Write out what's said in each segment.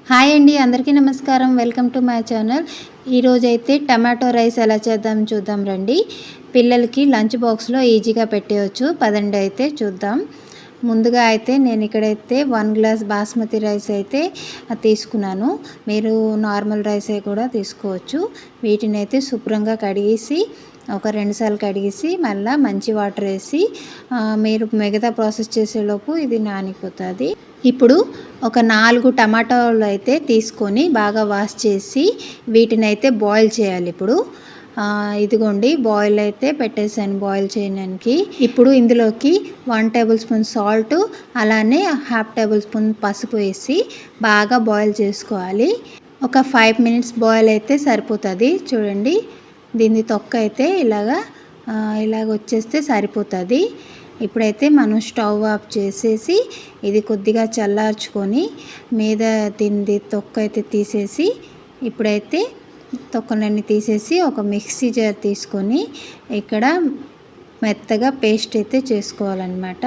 Hi అండి, అందరికీ నమస్కారం. Welcome to my channel. ఈరోజైతే టమాటో రైస్ ఎలా చేద్దాం చూద్దాం రండి. పిల్లలకి లంచ్ బాక్స్లో ఈజీగా పెట్టేయచ్చు. పదండి అయితే చూద్దాం. ముందుగా అయితే నేను ఇక్కడైతే 1 గ్లాస్ బాస్మతి రైస్ అయితే తీసుకున్నాను. మీరు నార్మల్ రైసే కూడా తీసుకోవచ్చు. వీటిని అయితే శుభ్రంగా కడిగేసి ఒక 2 సార్లు కడిగేసి మళ్ళీ మంచి వాటర్ వేసి మీరు మిగతా ప్రాసెస్ చేసేలోపు ఇది నానిపోతుంది. ఇప్పుడు ఒక 4 టమాటాలు అయితే తీసుకొని బాగా వాష్ చేసి వీటిని అయితే బాయిల్ చేయాలి. ఇప్పుడు ఇదిగోండి బాయిల్ అయితే పెట్టేసాను బాయిల్ చేయడానికి. ఇప్పుడు ఇందులోకి 1 టేబుల్ స్పూన్ సాల్ట్, అలానే 1/2 టేబుల్ స్పూన్ పసుపు వేసి బాగా బాయిల్ చేసుకోవాలి. ఒక 5 మినిట్స్ బాయిల్ అయితే సరిపోతుంది. చూడండి, దీని తొక్క అయితే ఇలాగ వచ్చేస్తే సరిపోతుంది. ఇప్పుడైతే మనం స్టవ్ ఆఫ్ చేసేసి ఇది కొద్దిగా చల్లార్చుకొని మీద దీని తొక్క అయితే తీసేసి ఇప్పుడైతే తొక్కలన్నీ తీసేసి ఒక మిక్సీ జార్ తీసుకొని ఇక్కడ మెత్తగా పేస్ట్ అయితే చేసుకోవాలన్నమాట.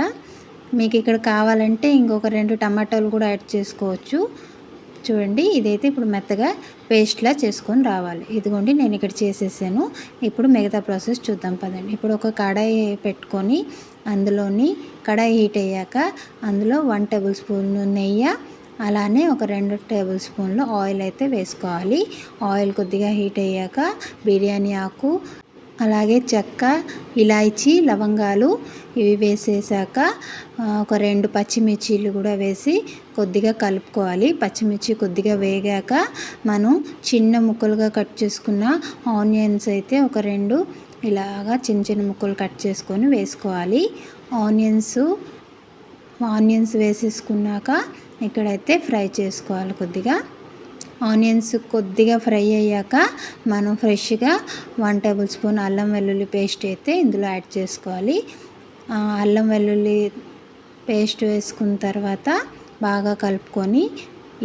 మీకు ఇక్కడ కావాలంటే ఇంకొక 2 టమాటాలు కూడా యాడ్ చేసుకోవచ్చు. చూడండి, ఇదైతే ఇప్పుడు మెత్తగా పేస్ట్లా చేసుకొని రావాలి. ఇదిగోండి నేను ఇక్కడ చేసేసాను. ఇప్పుడు మిగతా ప్రాసెస్ చూద్దాం పదండి. ఇప్పుడు ఒక కడాయి పెట్టుకొని అందులోని కడాయి హీట్ అయ్యాక అందులో 1 టేబుల్ స్పూన్ నెయ్యి, అలానే ఒక 2 టేబుల్ స్పూన్లు ఆయిల్ అయితే వేసుకోవాలి. ఆయిల్ కొద్దిగా హీట్ అయ్యాక బిర్యానీ ఆకు, అలాగే చెక్క, ఇలాచీ, లవంగాలు ఇవి వేసేసాక ఒక 2 పచ్చిమిర్చీలు కూడా వేసి కొద్దిగా కలుపుకోవాలి. పచ్చిమిర్చి కొద్దిగా వేగాక మనం చిన్న ముక్కలుగా కట్ చేసుకున్న ఆనియన్స్ అయితే ఒక 2 ఇలాగా చిన్న చిన్న ముక్కలు కట్ చేసుకొని వేసుకోవాలి. ఆనియన్స్ వేసేసుకున్నాక ఇక్కడైతే ఫ్రై చేసుకోవాలి. ఆనియన్స్ కొద్దిగా ఫ్రై అయ్యాక మనం ఫ్రెష్గా 1 టేబుల్ స్పూన్ అల్లం వెల్లుల్లి పేస్ట్ అయితే ఇందులో యాడ్ చేసుకోవాలి. అల్లం వెల్లుల్లి పేస్ట్ వేసుకున్న తర్వాత బాగా కలుపుకొని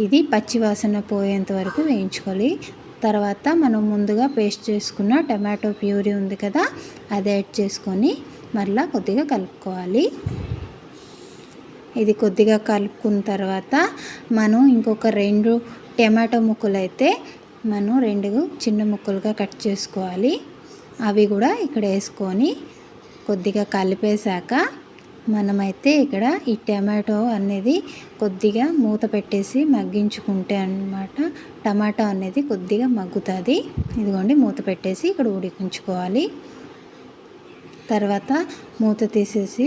ఇది పచ్చివాసన పోయేంత వరకు వేయించుకోవాలి. తర్వాత మనం ముందుగా పేస్ట్ చేసుకున్న టమాటో ప్యూరీ ఉంది కదా, అది యాడ్ చేసుకొని మళ్ళీ కొద్దిగా కలుపుకోవాలి. ఇది కొద్దిగా కలుపుకున్న తర్వాత మనం ఇంకొక 2 టమాటో ముక్కలు అయితే మనం 2 చిన్న ముక్కలుగా కట్ చేసుకోవాలి. అవి కూడా ఇక్కడ వేసుకొని కొద్దిగా కలిపేశాక మనమైతే ఇక్కడ ఈ టమాటో అనేది కొద్దిగా మూత పెట్టేసి మగ్గించుకుంటే అన్నమాట టమాటో అనేది కొద్దిగా మగ్గుతుంది. ఇదిగోండి, మూత పెట్టేసి ఇక్కడ ఉడికించుకోవాలి. తర్వాత మూత తీసేసి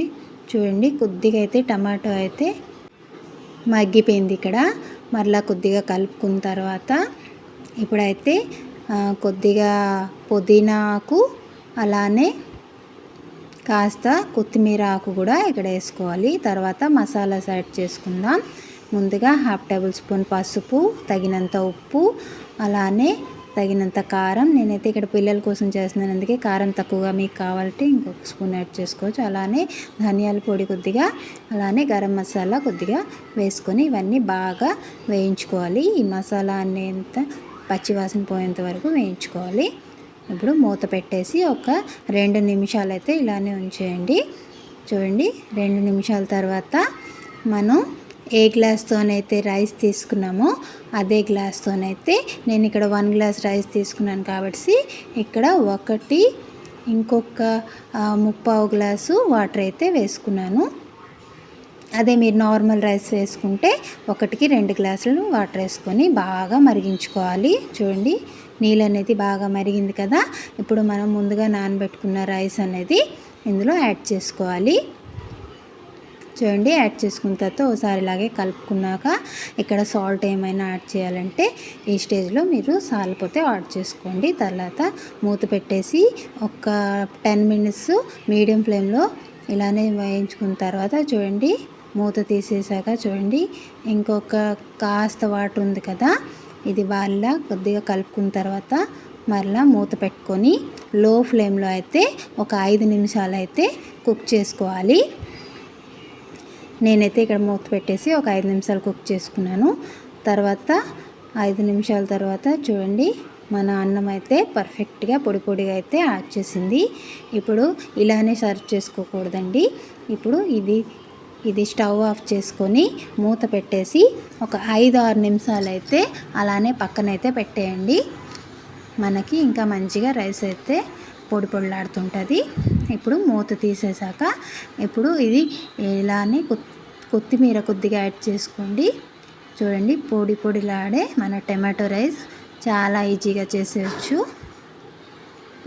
చూడండి, కొద్దిగా అయితే టమాటో అయితే మగ్గిపోయింది. ఇక్కడ మరలా కొద్దిగా కలుపుకున్న తర్వాత ఇప్పుడైతే కొద్దిగా పుదీనా ఆకు, అలానే కాస్త కొత్తిమీర ఆకు కూడా ఇక్కడ వేసుకోవాలి. తర్వాత మసాలాస్ యాడ్ చేసుకుందాం. ముందుగా 1/2 టేబుల్ స్పూన్ పసుపు, తగినంత ఉప్పు, అలానే తగినంత కారం. నేనైతే ఇక్కడ పిల్లల కోసం చేస్తున్నాను, అందుకే కారం తక్కువగా మీకు కావాలంటే ఇంకొక స్పూన్ యాడ్ చేసుకోవచ్చు. అలానే ధనియాల పొడి కొద్దిగా, అలానే గరం మసాలా కొద్దిగా వేసుకొని ఇవన్నీ బాగా వేయించుకోవాలి. ఈ మసాలా అనేంత పచ్చివాసన పోయేంత వరకు వేయించుకోవాలి. ఇప్పుడు మూత పెట్టేసి ఒక 2 నిమిషాలు అయితే ఇలానే ఉంచేయండి. చూడండి, 2 నిమిషాల తర్వాత మనం ఏ గ్లాస్తోనైతే రైస్ తీసుకున్నామో అదే గ్లాస్తోనైతే నేను ఇక్కడ 1 గ్లాస్ రైస్ తీసుకున్నాను కాబట్టి ఇక్కడ ఇంకొక 3/4 గ్లాసు వాటర్ అయితే వేసుకున్నాను. అదే మీరు నార్మల్ రైస్ వేసుకుంటే 1కి 2 గ్లాసులు వాటర్ వేసుకొని బాగా మరిగించుకోవాలి. చూడండి, నీళ్ళు అనేది బాగా మరిగింది కదా. ఇప్పుడు మనం ముందుగా నానబెట్టుకున్న రైస్ అనేది ఇందులో యాడ్ చేసుకోవాలి. చూడండి, యాడ్ చేసుకున్న తర్వాత ఒకసారి ఇలాగే కలుపుకున్నాక ఇక్కడ సాల్ట్ ఏమైనా యాడ్ చేయాలంటే ఈ స్టేజ్లో మీరు సాలిపోతే యాడ్ చేసుకోండి. తర్వాత మూత పెట్టేసి ఒక 10 మినిట్స్ మీడియం ఫ్లేమ్లో ఇలానే వేయించుకున్న తర్వాత చూడండి, మూత తీసేసాక చూడండి ఇంకొక కాస్త వాటర్ ఉంది కదా, ఇది వాళ్ళ కొద్దిగా కలుపుకున్న తర్వాత మరలా మూత పెట్టుకొని లో ఫ్లేమ్లో అయితే ఒక 5 నిమిషాలు అయితే కుక్ చేసుకోవాలి. నేనైతే ఇక్కడ మూత పెట్టేసి ఒక 5 నిమిషాలు కుక్ చేసుకున్నాను. తర్వాత 5 నిమిషాల తర్వాత చూడండి, మన అన్నం అయితే పర్ఫెక్ట్గా పొడి పొడిగా అయితే వచ్చేసింది. ఇప్పుడు ఇలానే సర్వ్ చేసుకోకూడదండి. ఇప్పుడు ఇది ఇది స్టవ్ ఆఫ్ చేసుకొని మూత పెట్టేసి ఒక 5-6 నిమిషాలు అయితే అలానే పక్కనైతే పెట్టేయండి. మనకి ఇంకా మంచిగా రైస్ అయితే పొడి పొడిలాడుతుంటుంది. ఇప్పుడు మూత తీసేసాక ఇప్పుడు ఇది ఇలానే కొత్తిమీర కొద్దిగా యాడ్ చేసుకోండి. చూడండి పొడి పొడిలాడే మన టమాటో రైస్ చాలా ఈజీగా చేసేయచ్చు.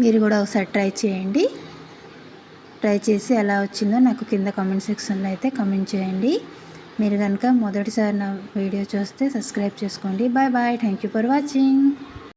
మీరు కూడా ఒకసారి ట్రై చేయండి. ట్రై చేసి ఎలా వచ్చిందో నాకు కింద కామెంట్ సెక్షన్లో అయితే కామెంట్ చేయండి. మీరు కనుక మొదటిసారి నా వీడియో చూస్తే సబ్స్క్రైబ్ చేసుకోండి. Bye bye. Thank you for watching.